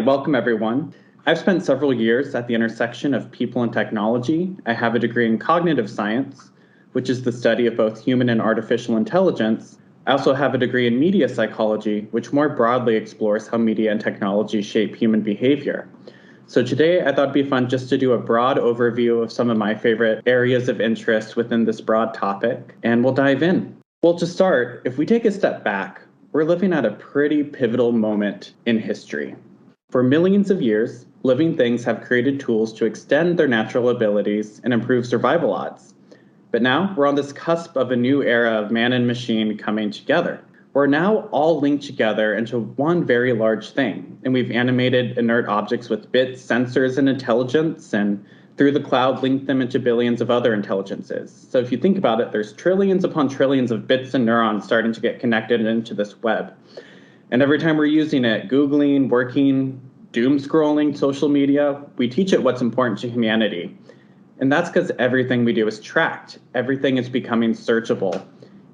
Welcome, everyone. I've spent several years at the intersection of people and technology. I have a degree in cognitive science, which is the study of both human and artificial intelligence. I also have a degree in media psychology, which more broadly explores how media and technology shape human behavior. So today I thought it'd be fun just to do a broad overview of some of my favorite areas of interest within this broad topic, and we'll dive in. Well, to start, if we take a step back, we're living at a pretty pivotal moment in history. For millions of years, living things have created tools to extend their natural abilities and improve survival odds. But now we're on this cusp of a new era of man and machine coming together. We're now all linked together into one very large thing, and we've animated inert objects with bits, sensors, and intelligence, and through the cloud linked them into billions of other intelligences. So if you think about it, there's trillions upon trillions of bits and neurons starting to get connected into this web. And every time we're using it, Googling, working, doom scrolling, social media, we teach it what's important to humanity. And that's because everything we do is tracked. Everything is becoming searchable.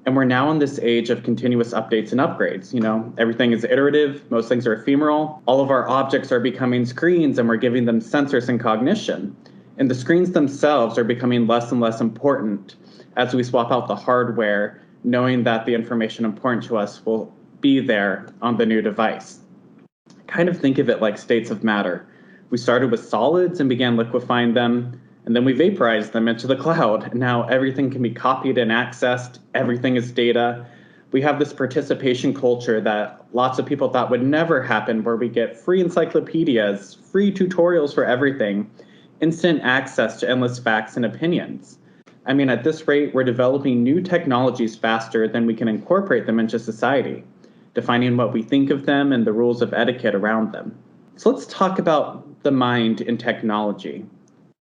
And we're now in this age of continuous updates and upgrades. Everything is iterative. Most things are ephemeral. All of our objects are becoming screens, and we're giving them sensors and cognition. And the screens themselves are becoming less and less important as we swap out the hardware, knowing that the information important to us will be there on the new device. Kind of think of it like states of matter. We started with solids and began liquefying them, and then we vaporized them into the cloud. And now everything can be copied and accessed. Everything is data. We have this participation culture that lots of people thought would never happen, where we get free encyclopedias, free tutorials for everything, instant access to endless facts and opinions. I mean, at this rate, we're developing new technologies faster than we can incorporate them into society, defining what we think of them and the rules of etiquette around them. So let's talk about the mind in technology.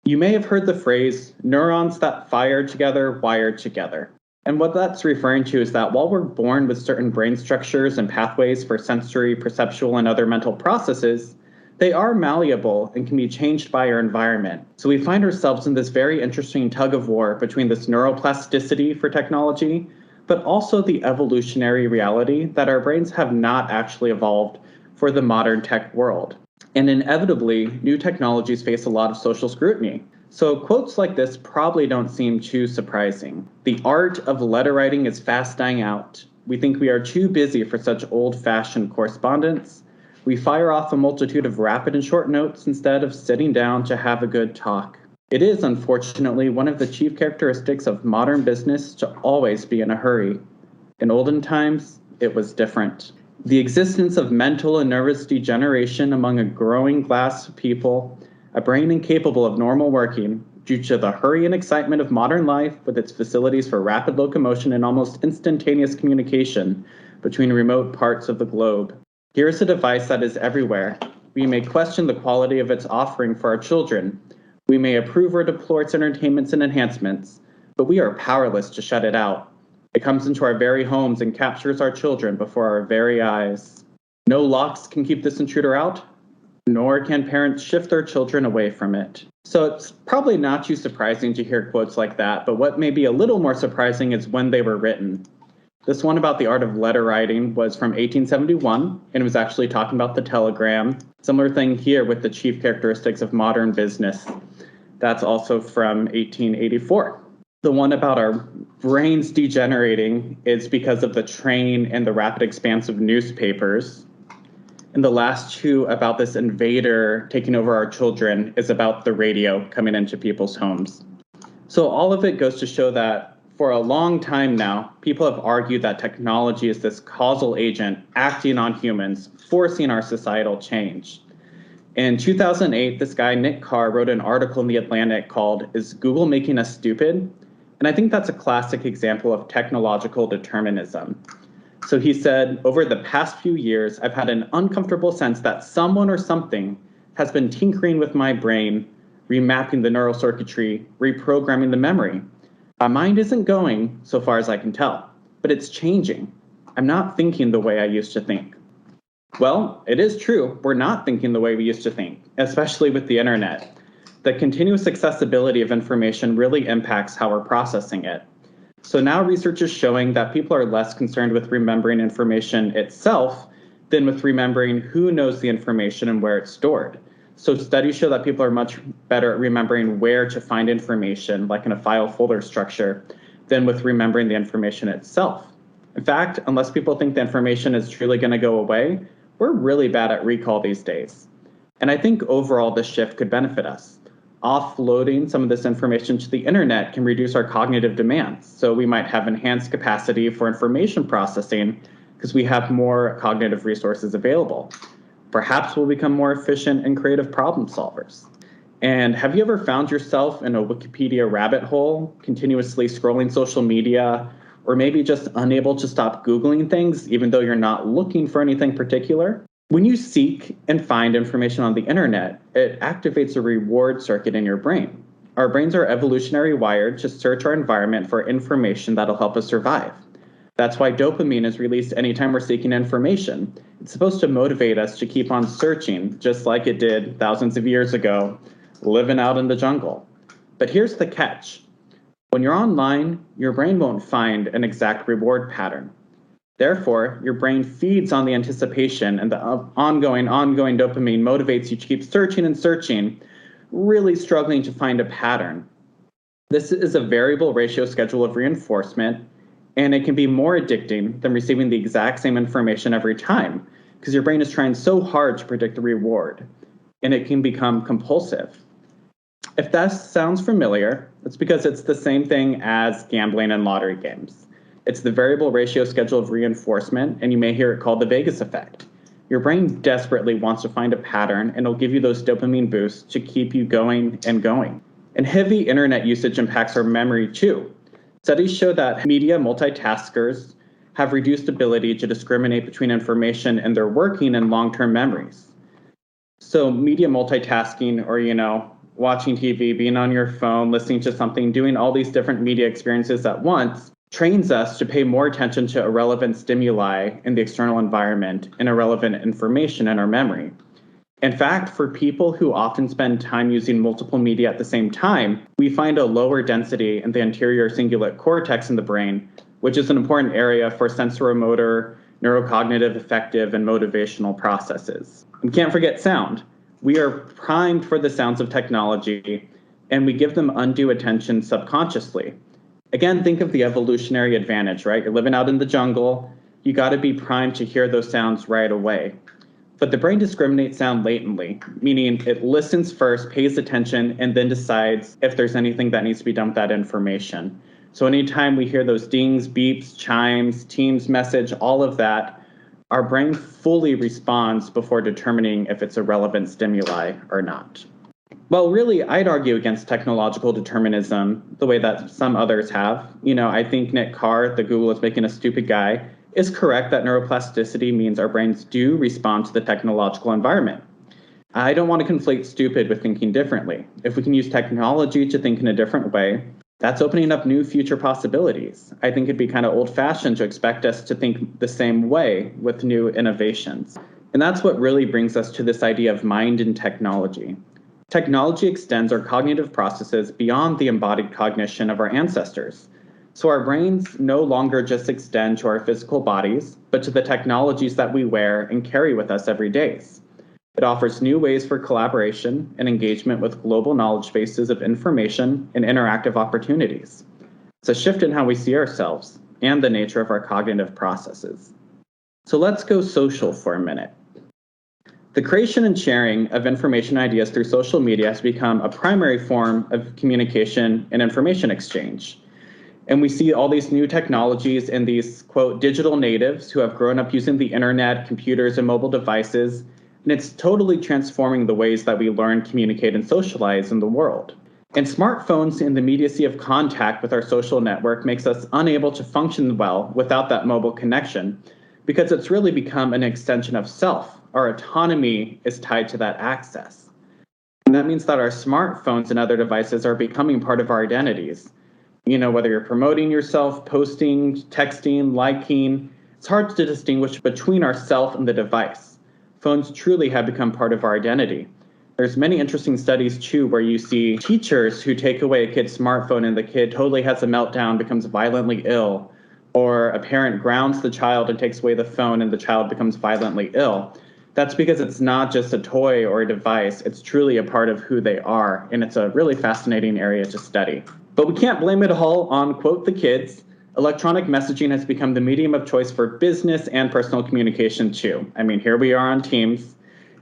You may have heard the phrase, neurons that fire together, wire together. And what that's referring to is that while we're born with certain brain structures and pathways for sensory, perceptual, and other mental processes, they are malleable and can be changed by our environment. So we find ourselves in this very interesting tug of war between this neuroplasticity for technology, but also the evolutionary reality that our brains have not actually evolved for the modern tech world. And inevitably, new technologies face a lot of social scrutiny. So quotes like this probably don't seem too surprising. The art of letter writing is fast dying out. We think we are too busy for such old-fashioned correspondence. We fire off a multitude of rapid and short notes instead of sitting down to have a good talk. It is, unfortunately, one of the chief characteristics of modern business to always be in a hurry. In olden times, it was different. The existence of mental and nervous degeneration among a growing class of people, a brain incapable of normal working, due to the hurry and excitement of modern life with its facilities for rapid locomotion and almost instantaneous communication between remote parts of the globe. Here's a device that is everywhere. We may question the quality of its offering for our children. We may approve or deplore its entertainments and enhancements, but we are powerless to shut it out. It comes into our very homes and captures our children before our very eyes. No locks can keep this intruder out, nor can parents shift their children away from it. So it's probably not too surprising to hear quotes like that, but what may be a little more surprising is when they were written. This one about the art of letter writing was from 1871, and it was actually talking about the telegram. Similar thing here with the chief characteristics of modern business. That's also from 1884. The one about our brains degenerating is because of the train and the rapid expanse of newspapers. And the last two about this invader taking over our children is about the radio coming into people's homes. So all of it goes to show that for a long time now, people have argued that technology is this causal agent acting on humans, forcing our societal change. In 2008, this guy, Nick Carr, wrote an article in The Atlantic called, "Is Google Making Us Stupid?" And I think that's a classic example of technological determinism. So he said, over the past few years, I've had an uncomfortable sense that someone or something has been tinkering with my brain, remapping the neural circuitry, reprogramming the memory. My mind isn't going, so far as I can tell, but it's changing. I'm not thinking the way I used to think. Well, it is true. We're not thinking the way we used to think, especially with the internet. The continuous accessibility of information really impacts how we're processing it. So now research is showing that people are less concerned with remembering information itself than with remembering who knows the information and where it's stored. So studies show that people are much better at remembering where to find information, like in a file folder structure, than with remembering the information itself. In fact, unless people think the information is truly going to go away, we're really bad at recall these days. And I think overall this shift could benefit us. Offloading some of this information to the internet can reduce our cognitive demands. So we might have enhanced capacity for information processing because we have more cognitive resources available. Perhaps we'll become more efficient and creative problem solvers. And have you ever found yourself in a Wikipedia rabbit hole, continuously scrolling social media, or maybe just unable to stop Googling things even though you're not looking for anything particular? When you seek and find information on the internet, it activates a reward circuit in your brain. Our brains are evolutionarily wired to search our environment for information that'll help us survive. That's why dopamine is released anytime we're seeking information. It's supposed to motivate us to keep on searching, just like it did thousands of years ago, living out in the jungle. But here's the catch. When you're online, your brain won't find an exact reward pattern. Therefore, your brain feeds on the anticipation, and the ongoing dopamine motivates you to keep searching and searching, really struggling to find a pattern. This is a variable ratio schedule of reinforcement, and it can be more addicting than receiving the exact same information every time, because your brain is trying so hard to predict the reward, and it can become compulsive. If that sounds familiar, it's because it's the same thing as gambling and lottery games. It's the variable ratio schedule of reinforcement, and you may hear it called the Vegas effect. Your brain desperately wants to find a pattern, and it'll give you those dopamine boosts to keep you going and going. And heavy internet usage impacts our memory too. Studies show that media multitaskers have reduced ability to discriminate between information and their working and long-term memories. So media multitasking, or watching TV, being on your phone, listening to something, doing all these different media experiences at once, trains us to pay more attention to irrelevant stimuli in the external environment and irrelevant information in our memory. In fact, for people who often spend time using multiple media at the same time, we find a lower density in the anterior cingulate cortex in the brain, which is an important area for sensoromotor, neurocognitive, affective, and motivational processes. We can't forget sound. We are primed for the sounds of technology, and we give them undue attention subconsciously. Again, think of the evolutionary advantage, right? You're living out in the jungle. You got to be primed to hear those sounds right away. But the brain discriminates sound latently, meaning it listens first, pays attention, and then decides if there's anything that needs to be done with that information. So anytime we hear those dings, beeps, chimes, Teams message, all of that, our brain fully responds before determining if it's a relevant stimuli or not. Well, really, I'd argue against technological determinism the way that some others have. I think Nick Carr, the Google is making a stupid guy, is correct that neuroplasticity means our brains do respond to the technological environment. I don't want to conflate stupid with thinking differently. If we can use technology to think in a different way, that's opening up new future possibilities. I think it'd be kind of old-fashioned to expect us to think the same way with new innovations. And that's what really brings us to this idea of mind in technology. Technology extends our cognitive processes beyond the embodied cognition of our ancestors. So our brains no longer just extend to our physical bodies, but to the technologies that we wear and carry with us every day. It offers new ways for collaboration and engagement with global knowledge bases of information and interactive opportunities. It's a shift in how we see ourselves and the nature of our cognitive processes. So let's go social for a minute. The creation and sharing of information ideas through social media has become a primary form of communication and information exchange. And we see all these new technologies and these, quote, digital natives who have grown up using the internet, computers, and mobile devices, and it's totally transforming the ways that we learn, communicate, and socialize in the world. And smartphones and the immediacy of contact with our social network makes us unable to function well without that mobile connection, because it's really become an extension of self. Our autonomy is tied to that access. And that means that our smartphones and other devices are becoming part of our identities. Whether you're promoting yourself, posting, texting, liking, it's hard to distinguish between ourself and the device. Phones truly have become part of our identity. There's many interesting studies too where you see teachers who take away a kid's smartphone and the kid totally has a meltdown, becomes violently ill, or a parent grounds the child and takes away the phone and the child becomes violently ill, that's because it's not just a toy or a device, it's truly a part of who they are, and it's a really fascinating area to study. But we can't blame it all on, quote, the kids. Electronic messaging has become the medium of choice for business and personal communication too. I mean, here we are on Teams,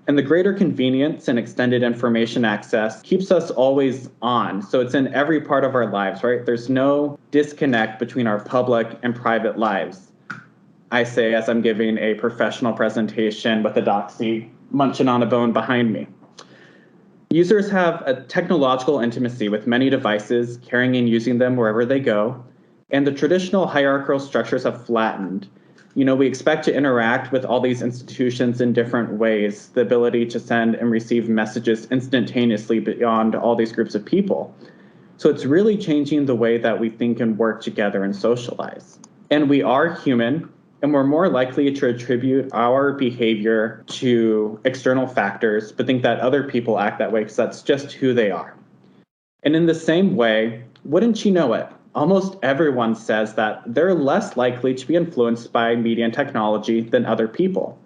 and the greater convenience and extended information access keeps us always on. So it's in every part of our lives, right? There's no disconnect between our public and private lives. I say as I'm giving a professional presentation with a doxy munching on a bone behind me. Users have a technological intimacy with many devices, carrying and using them wherever they go, and the traditional hierarchical structures have flattened. We expect to interact with all these institutions in different ways, the ability to send and receive messages instantaneously beyond all these groups of people. So it's really changing the way that we think and work together and socialize. And we are human, and we're more likely to attribute our behavior to external factors, but think that other people act that way because that's just who they are. And in the same way, wouldn't you know it, almost everyone says that they're less likely to be influenced by media and technology than other people.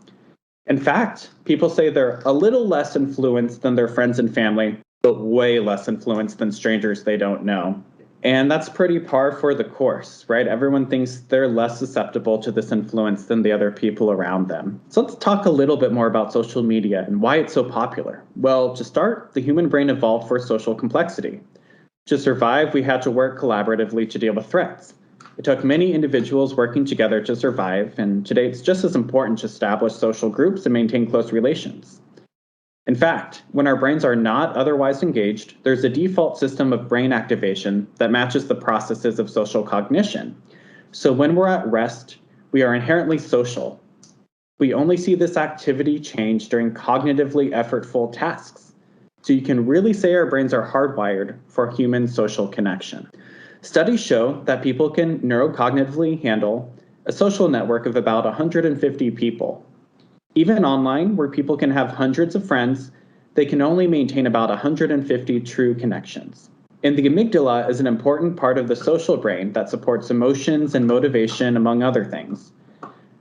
In fact, people say they're a little less influenced than their friends and family, but way less influenced than strangers they don't know. And that's pretty par for the course, right? Everyone thinks they're less susceptible to this influence than the other people around them. So let's talk a little bit more about social media and why it's so popular. Well, to start, the human brain evolved for social complexity. To survive, we had to work collaboratively to deal with threats. It took many individuals working together to survive, and today it's just as important to establish social groups and maintain close relations. In fact, when our brains are not otherwise engaged, there's a default system of brain activation that matches the processes of social cognition. So when we're at rest, we are inherently social. We only see this activity change during cognitively effortful tasks. So you can really say our brains are hardwired for human social connection. Studies show that people can neurocognitively handle a social network of about 150 people. Even online, where people can have hundreds of friends, they can only maintain about 150 true connections. And the amygdala is an important part of the social brain that supports emotions and motivation, among other things.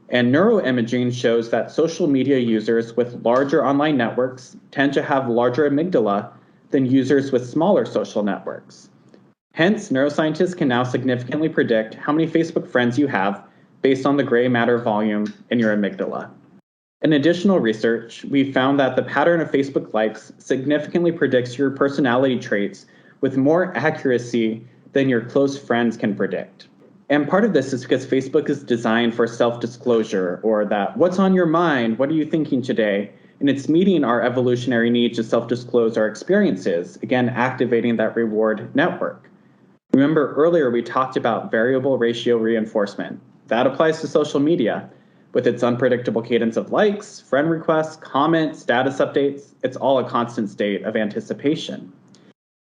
And neuroimaging shows that social media users with larger online networks tend to have larger amygdala than users with smaller social networks. Hence, neuroscientists can now significantly predict how many Facebook friends you have based on the gray matter volume in your amygdala. In additional research, we found that the pattern of Facebook likes significantly predicts your personality traits with more accuracy than your close friends can predict. And part of this is because Facebook is designed for self-disclosure, or that what's on your mind, what are you thinking today? And it's meeting our evolutionary need to self-disclose our experiences, again, activating that reward network. Remember earlier we talked about variable ratio reinforcement. That applies to social media. With its unpredictable cadence of likes, friend requests, comments, status updates, it's all a constant state of anticipation.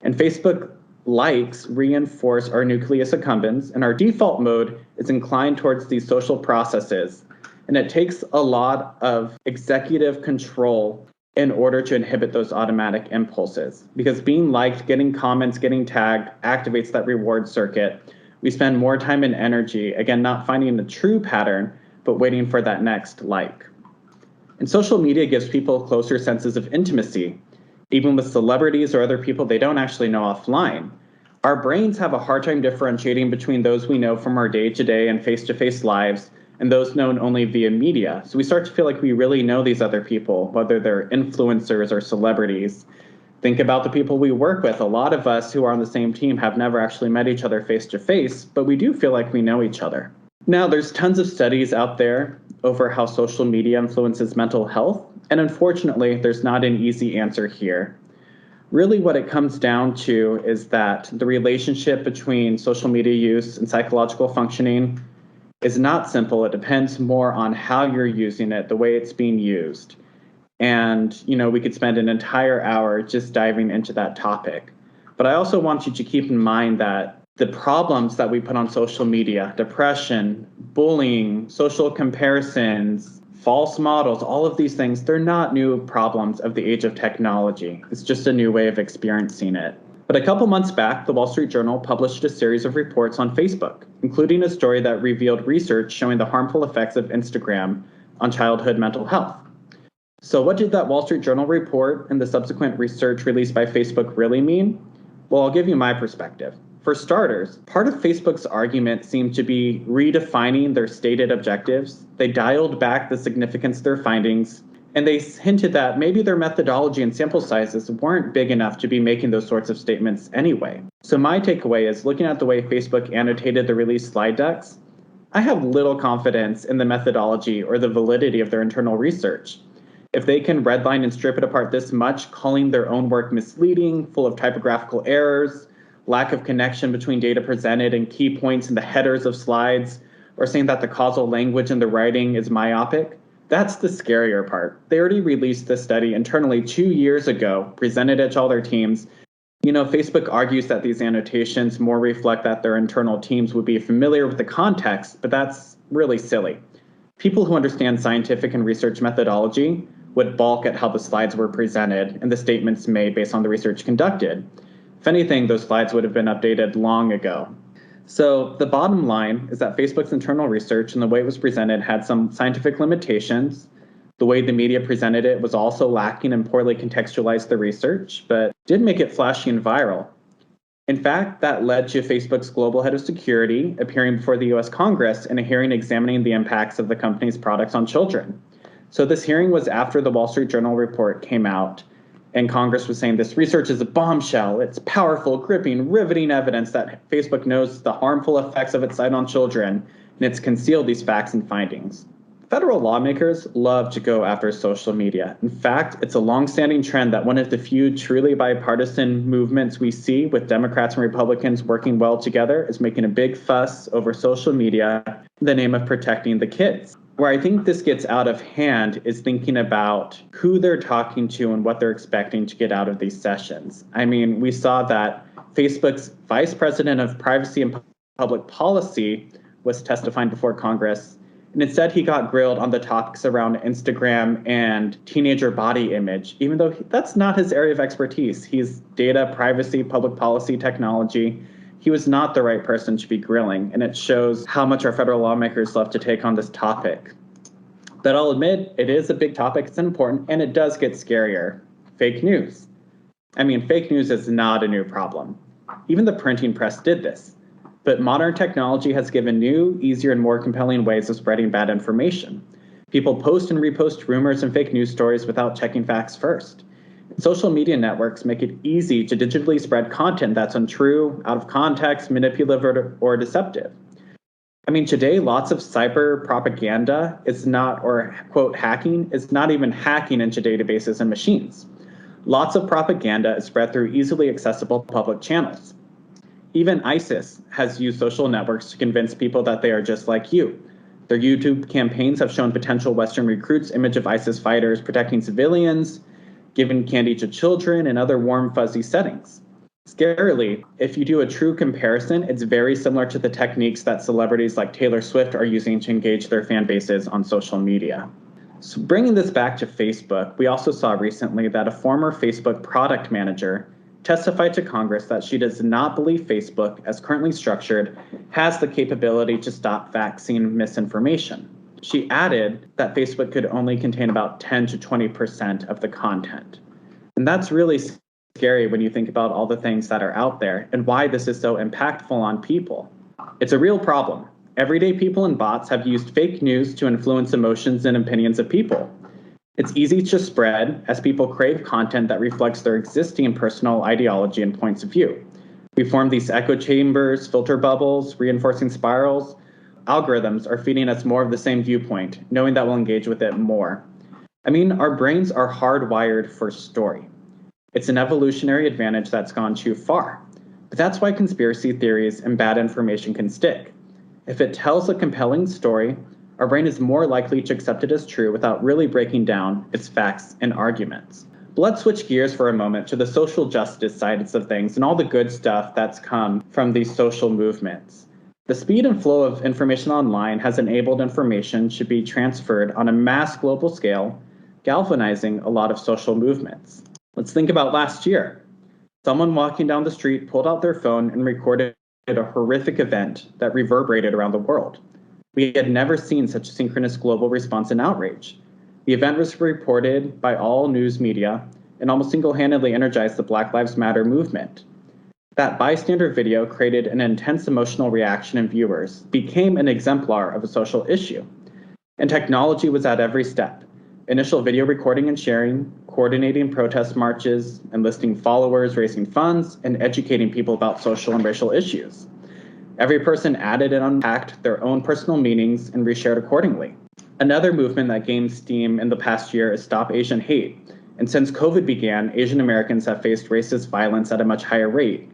And Facebook likes reinforce our nucleus accumbens, and our default mode is inclined towards these social processes. And it takes a lot of executive control in order to inhibit those automatic impulses. Because being liked, getting comments, getting tagged activates that reward circuit. We spend more time and energy, again, not finding the true pattern, but waiting for that next like. And social media gives people closer senses of intimacy, even with celebrities or other people they don't actually know offline. Our brains have a hard time differentiating between those we know from our day-to-day and face-to-face lives and those known only via media. So we start to feel like we really know these other people, whether they're influencers or celebrities. Think about the people we work with. A lot of us who are on the same team have never actually met each other face-to-face, but we do feel like we know each other. Now, there's tons of studies out there over how social media influences mental health, and unfortunately, there's not an easy answer here. Really, what it comes down to is that the relationship between social media use and psychological functioning is not simple. It depends more on how you're using it, the way it's being used. And, we could spend an entire hour just diving into that topic. But I also want you to keep in mind that the problems that we put on social media, depression, bullying, social comparisons, false models, all of these things, they're not new problems of the age of technology. It's just a new way of experiencing it. But a couple months back, the Wall Street Journal published a series of reports on Facebook, including a story that revealed research showing the harmful effects of Instagram on childhood mental health. So what did that Wall Street Journal report and the subsequent research released by Facebook really mean? Well, I'll give you my perspective. For starters, part of Facebook's argument seemed to be redefining their stated objectives. They dialed back the significance of their findings, and they hinted that maybe their methodology and sample sizes weren't big enough to be making those sorts of statements anyway. So my takeaway is, looking at the way Facebook annotated the released slide decks, I have little confidence in the methodology or the validity of their internal research. If they can redline and strip it apart this much, calling their own work misleading, full of typographical errors, lack of connection between data presented and key points in the headers of slides, or saying that the causal language in the writing is myopic, that's the scarier part. They already released this study internally 2 years ago, presented it to all their teams. Facebook argues that these annotations more reflect that their internal teams would be familiar with the context, but that's really silly. People who understand scientific and research methodology would balk at how the slides were presented and the statements made based on the research conducted. If anything, those slides would have been updated long ago. So the bottom line is that Facebook's internal research and the way it was presented had some scientific limitations. The way the media presented it was also lacking and poorly contextualized the research, but did make it flashy and viral. In fact, that led to Facebook's global head of security appearing before the US Congress in a hearing examining the impacts of the company's products on children. So this hearing was after the Wall Street Journal report came out, and Congress was saying this research is a bombshell. It's powerful, gripping, riveting evidence that Facebook knows the harmful effects of its site on children, and it's concealed these facts and findings. Federal lawmakers love to go after social media. In fact, it's a long-standing trend that one of the few truly bipartisan movements we see, with Democrats and Republicans working well together, is making a big fuss over social media in the name of protecting the kids. Where I think this gets out of hand is thinking about who they're talking to and what they're expecting to get out of these sessions. I mean, we saw that Facebook's vice president of privacy and public policy was testifying before Congress, and instead he got grilled on the topics around Instagram and teenager body image, even though that's not his area of expertise. He's data, privacy, public policy, technology. He was not the right person to be grilling, and it shows how much our federal lawmakers love to take on this topic. But I'll admit, it is a big topic, it's important, and it does get scarier. Fake news. I mean, fake news is not a new problem. Even the printing press did this. But modern technology has given new, easier, and more compelling ways of spreading bad information. People post and repost rumors and fake news stories without checking facts first. Social media networks make it easy to digitally spread content that's untrue, out of context, manipulative, or deceptive. I mean, today, lots of cyber propaganda is not, or quote, hacking, is not even hacking into databases and machines. Lots of propaganda is spread through easily accessible public channels. Even ISIS has used social networks to convince people that they are just like you. Their YouTube campaigns have shown potential Western recruits image of ISIS fighters protecting civilians, giving candy to children, and other warm, fuzzy settings. Scarily, if you do a true comparison, it's very similar to the techniques that celebrities like Taylor Swift are using to engage their fan bases on social media. So bringing this back to Facebook, we also saw recently that a former Facebook product manager testified to Congress that she does not believe Facebook, as currently structured, has the capability to stop vaccine misinformation. She added that Facebook could only contain about 10 to 20% of the content. And that's really scary when you think about all the things that are out there and why this is so impactful on people. It's a real problem. Everyday people and bots have used fake news to influence emotions and opinions of people. It's easy to spread as people crave content that reflects their existing personal ideology and points of view. We form these echo chambers, filter bubbles, reinforcing spirals. Algorithms are feeding us more of the same viewpoint, knowing that we'll engage with it more. I mean, our brains are hardwired for story. It's an evolutionary advantage that's gone too far. But that's why conspiracy theories and bad information can stick. If it tells a compelling story, our brain is more likely to accept it as true without really breaking down its facts and arguments. But let's switch gears for a moment to the social justice sides of things and all the good stuff that's come from these social movements. The speed and flow of information online has enabled information to be transferred on a mass global scale, galvanizing a lot of social movements. Let's think about last year. Someone walking down the street pulled out their phone and recorded a horrific event that reverberated around the world. We had never seen such a synchronous global response and outrage. The event was reported by all news media and almost single-handedly energized the Black Lives Matter movement. That bystander video created an intense emotional reaction in viewers, became an exemplar of a social issue. And technology was at every step. Initial video recording and sharing, coordinating protest marches, enlisting followers, raising funds, and educating people about social and racial issues. Every person added and unpacked their own personal meanings and reshared accordingly. Another movement that gained steam in the past year is Stop Asian Hate. And since COVID began, Asian Americans have faced racist violence at a much higher rate.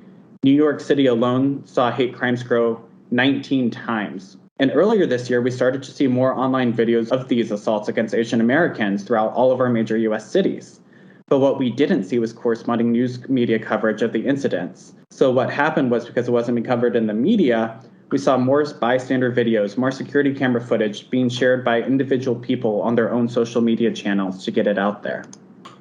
New York City alone saw hate crimes grow 19 times. And earlier this year, we started to see more online videos of these assaults against Asian Americans throughout all of our major US cities. But what we didn't see was corresponding news media coverage of the incidents. So what happened was, because it wasn't being covered in the media, we saw more bystander videos, more security camera footage being shared by individual people on their own social media channels to get it out there.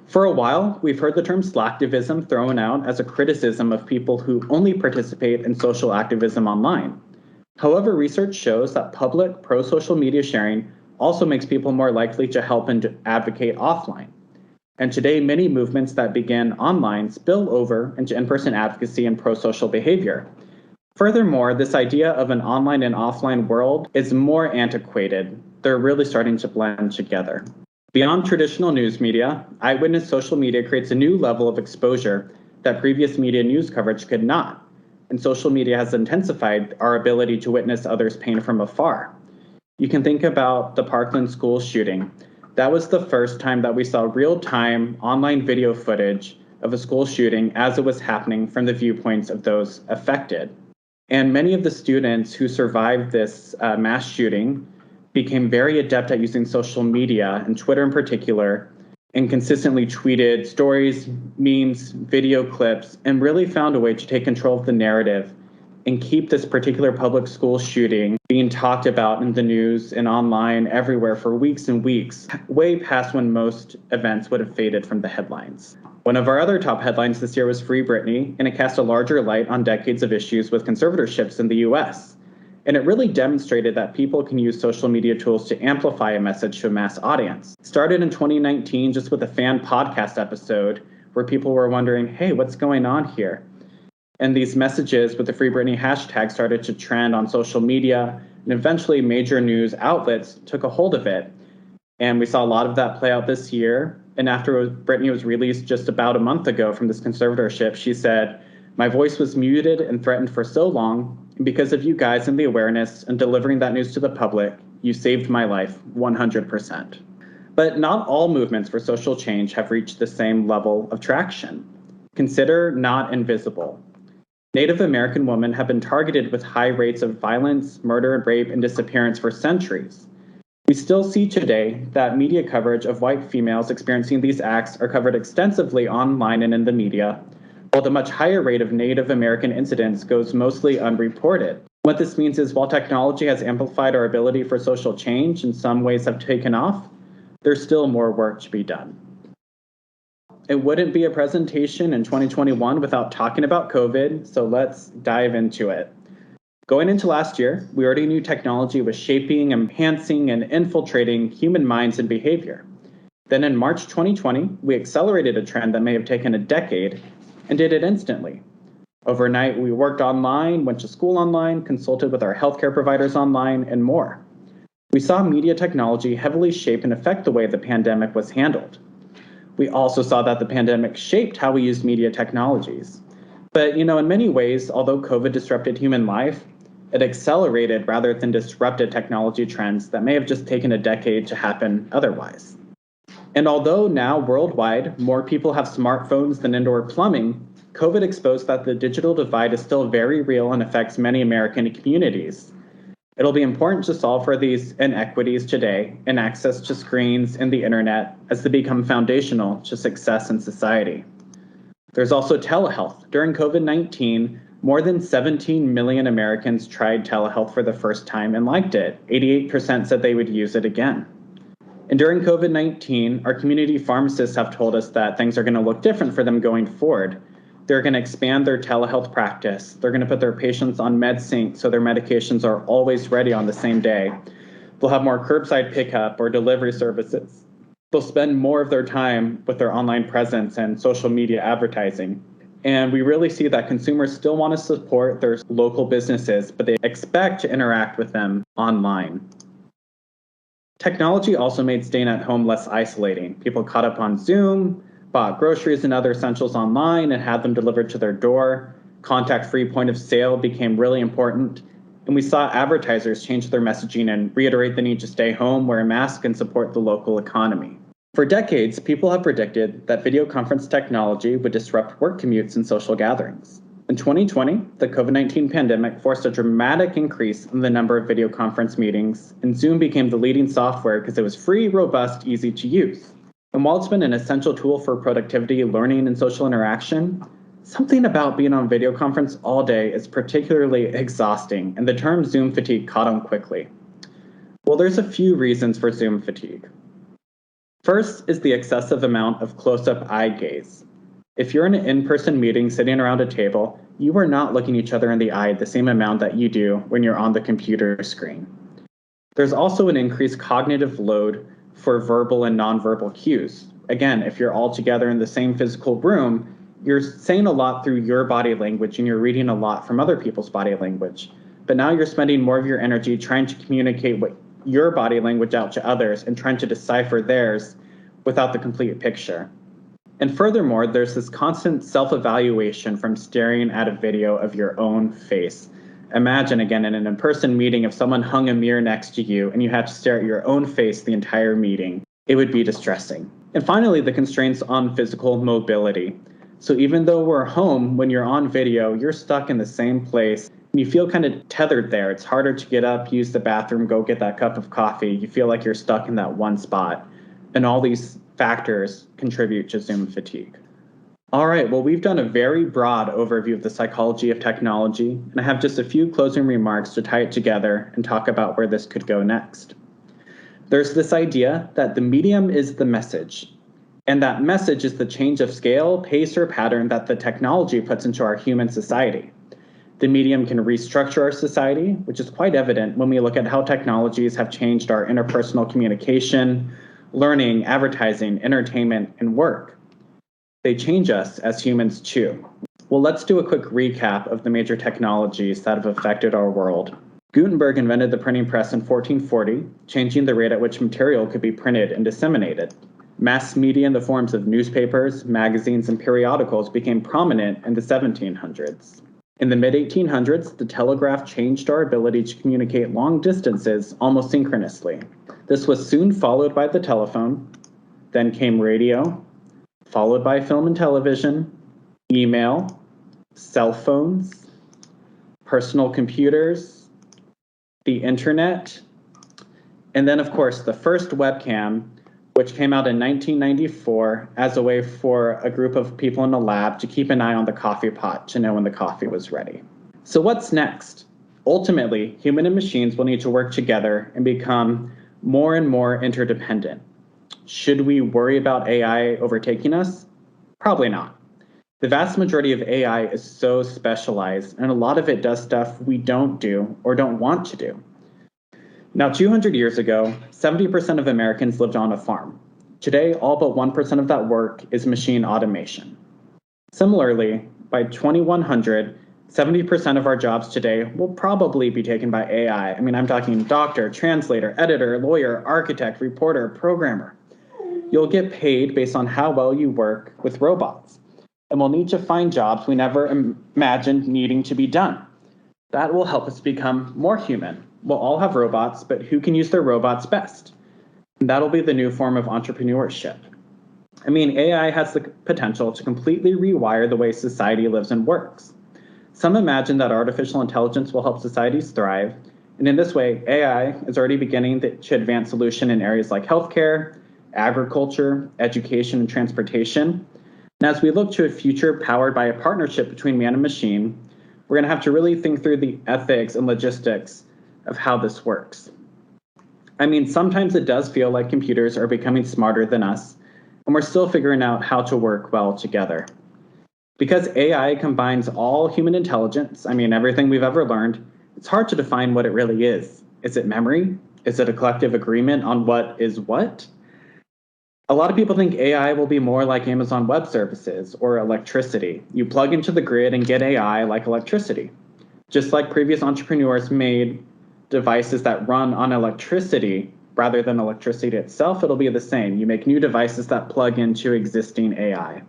For a while, we've heard the term slacktivism thrown out as a criticism of people who only participate in social activism online. However, research shows that public pro-social media sharing also makes people more likely to help and advocate offline. And today, many movements that begin online spill over into in-person advocacy and pro-social behavior. Furthermore, this idea of an online and offline world is more antiquated. They're really starting to blend together. Beyond traditional news media, eyewitness social media creates a new level of exposure that previous media news coverage could not. And social media has intensified our ability to witness others' pain from afar. You can think about the Parkland school shooting. That was the first time that we saw real-time online video footage of a school shooting as it was happening from the viewpoints of those affected. And many of the students who survived this mass shooting became very adept at using social media, and Twitter in particular, and consistently tweeted stories, memes, video clips, and really found a way to take control of the narrative and keep this particular public school shooting being talked about in the news and online everywhere for weeks and weeks, way past when most events would have faded from the headlines. One of our other top headlines this year was Free Britney, and it cast a larger light on decades of issues with conservatorships in the US. And it really demonstrated that people can use social media tools to amplify a message to a mass audience. It started in 2019 just with a fan podcast episode where people were wondering, hey, what's going on here? And these messages with the Free Britney hashtag started to trend on social media, and eventually major news outlets took a hold of it. And we saw a lot of that play out this year. And after Britney was released just about a month ago from this conservatorship, she said, "My voice was muted and threatened for so long. And because of you guys and the awareness and delivering that news to the public, you saved my life 100%. But not all movements for social change have reached the same level of traction. Consider Not Invisible. Native American women have been targeted with high rates of violence, murder, rape, and disappearance for centuries. We still see today that media coverage of white females experiencing these acts are covered extensively online and in the media, while the much higher rate of Native American incidents goes mostly unreported. What this means is while technology has amplified our ability for social change and some ways have taken off, there's still more work to be done. It wouldn't be a presentation in 2021 without talking about COVID, so let's dive into it. Going into last year, we already knew technology was shaping, enhancing, and infiltrating human minds and behavior. Then in March 2020, we accelerated a trend that may have taken a decade and did it instantly. Overnight, we worked online, went to school online, consulted with our healthcare providers online, and more. We saw media technology heavily shape and affect the way the pandemic was handled. We also saw that the pandemic shaped how we used media technologies. But, in many ways, although COVID disrupted human life, it accelerated rather than disrupted technology trends that may have just taken a decade to happen otherwise. And although now worldwide, more people have smartphones than indoor plumbing, COVID exposed that the digital divide is still very real and affects many American communities. It'll be important to solve for these inequities today in access to screens and the internet as they become foundational to success in society. There's also telehealth. During COVID-19, more than 17 million Americans tried telehealth for the first time and liked it. 88% said they would use it again. And during COVID-19, our community pharmacists have told us that things are going to look different for them going forward. They're going to expand their telehealth practice. They're going to put their patients on MedSync so their medications are always ready on the same day. They'll have more curbside pickup or delivery services. They'll spend more of their time with their online presence and social media advertising. And we really see that consumers still want to support their local businesses, but they expect to interact with them online. Technology also made staying at home less isolating. People caught up on Zoom, bought groceries and other essentials online and had them delivered to their door. Contact-free point of sale became really important. And we saw advertisers change their messaging and reiterate the need to stay home, wear a mask, and support the local economy. For decades, people have predicted that video conference technology would disrupt work commutes and social gatherings. In 2020, the COVID-19 pandemic forced a dramatic increase in the number of video conference meetings, and Zoom became the leading software because it was free, robust, easy to use. And while it's been an essential tool for productivity, learning, and social interaction, something about being on video conference all day is particularly exhausting, and the term Zoom fatigue caught on quickly. Well, there's a few reasons for Zoom fatigue. First is the excessive amount of close-up eye gaze. If you're in an in-person meeting sitting around a table, you are not looking each other in the eye the same amount that you do when you're on the computer screen. There's also an increased cognitive load for verbal and nonverbal cues. Again, if you're all together in the same physical room, you're saying a lot through your body language and you're reading a lot from other people's body language. But now you're spending more of your energy trying to communicate what your body language out to others and trying to decipher theirs without the complete picture. And furthermore, there's this constant self-evaluation from staring at a video of your own face. Imagine, again, in an in-person meeting, if someone hung a mirror next to you and you had to stare at your own face the entire meeting, it would be distressing. And finally, the constraints on physical mobility. So even though we're home, when you're on video, you're stuck in the same place. And you feel kind of tethered there. It's harder to get up, use the bathroom, go get that cup of coffee. You feel like you're stuck in that one spot. And all these factors contribute to Zoom fatigue. All right, well, we've done a very broad overview of the psychology of technology, and I have just a few closing remarks to tie it together and talk about where this could go next. There's this idea that the medium is the message, and that message is the change of scale, pace, or pattern that the technology puts into our human society. The medium can restructure our society, which is quite evident when we look at how technologies have changed our interpersonal communication, learning, advertising, entertainment, and work. They change us as humans too. Well, let's do a quick recap of the major technologies that have affected our world. Gutenberg invented the printing press in 1440, changing the rate at which material could be printed and disseminated. Mass media in the forms of newspapers, magazines, and periodicals became prominent in the 1700s. In the mid-1800s, the telegraph changed our ability to communicate long distances almost synchronously. This was soon followed by the telephone, then came radio, followed by film and television, email, cell phones, personal computers, the internet, and then, of course, the first webcam, which came out in 1994 as a way for a group of people in a lab to keep an eye on the coffee pot to know when the coffee was ready. So what's next? Ultimately, human and machines will need to work together and become more and more interdependent. Should we worry about AI overtaking us? Probably not. The vast majority of AI is so specialized, and a lot of it does stuff we don't do or don't want to do. Now, 200 years ago, 70% of Americans lived on a farm. Today, all but 1% of that work is machine automation. Similarly, by 2100, 70% of our jobs today will probably be taken by AI. I mean, I'm talking doctor, translator, editor, lawyer, architect, reporter, programmer. You'll get paid based on how well you work with robots. And we'll need to find jobs we never imagined needing to be done. That will help us become more human. We'll all have robots, but who can use their robots best? And that'll be the new form of entrepreneurship. I mean, AI has the potential to completely rewire the way society lives and works. Some imagine that artificial intelligence will help societies thrive, and in this way, AI is already beginning to advance solutions in areas like healthcare, agriculture, education, and transportation. And as we look to a future powered by a partnership between man and machine, we're going to have to really think through the ethics and logistics of how this works. I mean, sometimes it does feel like computers are becoming smarter than us, and we're still figuring out how to work well together. Because AI combines all human intelligence, everything we've ever learned, it's hard to define what it really is. Is it memory? Is it a collective agreement on what is what? A lot of people think AI will be more like Amazon Web Services or electricity. You plug into the grid and get AI like electricity. Just like previous entrepreneurs made devices that run on electricity rather than electricity itself, it'll be the same. You make new devices that plug into existing AI.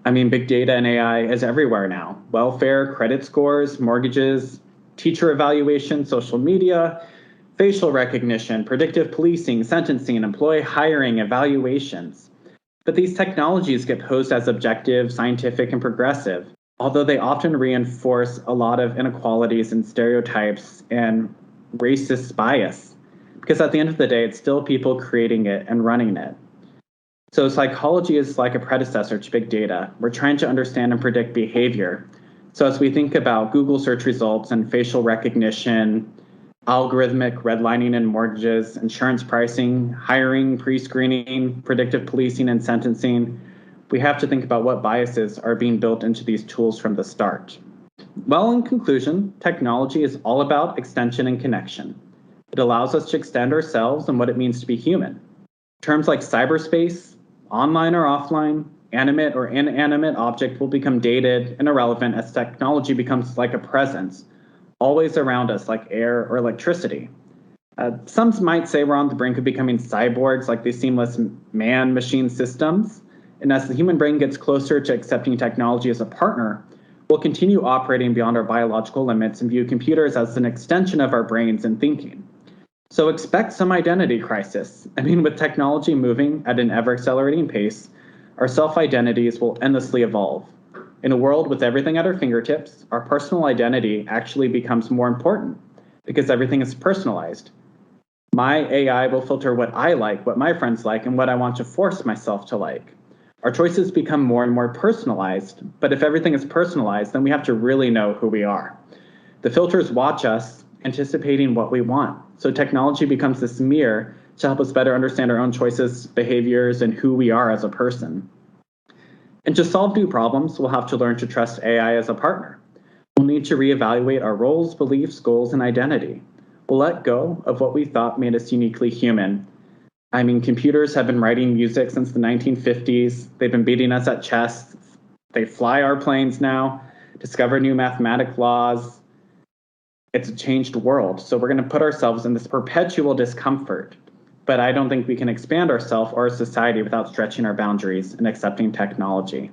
Big data and AI is everywhere now. Welfare, credit scores, mortgages, teacher evaluation, social media, facial recognition, predictive policing, sentencing, employee hiring, evaluations. But these technologies get posed as objective, scientific, and progressive, although they often reinforce a lot of inequalities and stereotypes and racist bias. Because at the end of the day, it's still people creating it and running it. So psychology is like a predecessor to big data. We're trying to understand and predict behavior. So as we think about Google search results and facial recognition, algorithmic redlining in mortgages, insurance pricing, hiring, pre-screening, predictive policing, and sentencing, we have to think about what biases are being built into these tools from the start. Well, in conclusion, technology is all about extension and connection. It allows us to extend ourselves and what it means to be human. Terms like cyberspace, online or offline, animate or inanimate object will become dated and irrelevant as technology becomes like a presence, always around us like air or electricity. Some might say we're on the brink of becoming cyborgs, like these seamless man-machine systems. And as the human brain gets closer to accepting technology as a partner, we'll continue operating beyond our biological limits and view computers as an extension of our brains and thinking. So expect some identity crisis. With technology moving at an ever-accelerating pace, our self-identities will endlessly evolve. In a world with everything at our fingertips, our personal identity actually becomes more important because everything is personalized. My AI will filter what I like, what my friends like, and what I want to force myself to like. Our choices become more and more personalized, but if everything is personalized, then we have to really know who we are. The filters watch us, anticipating what we want. So technology becomes this mirror to help us better understand our own choices, behaviors, and who we are as a person. And to solve new problems, we'll have to learn to trust AI as a partner. We'll need to reevaluate our roles, beliefs, goals, and identity. We'll let go of what we thought made us uniquely human. Computers have been writing music since the 1950s. They've been beating us at chess. They fly our planes now, discover new mathematic laws. It's a changed world. So we're going to put ourselves in this perpetual discomfort. But I don't think we can expand ourselves or our society without stretching our boundaries and accepting technology.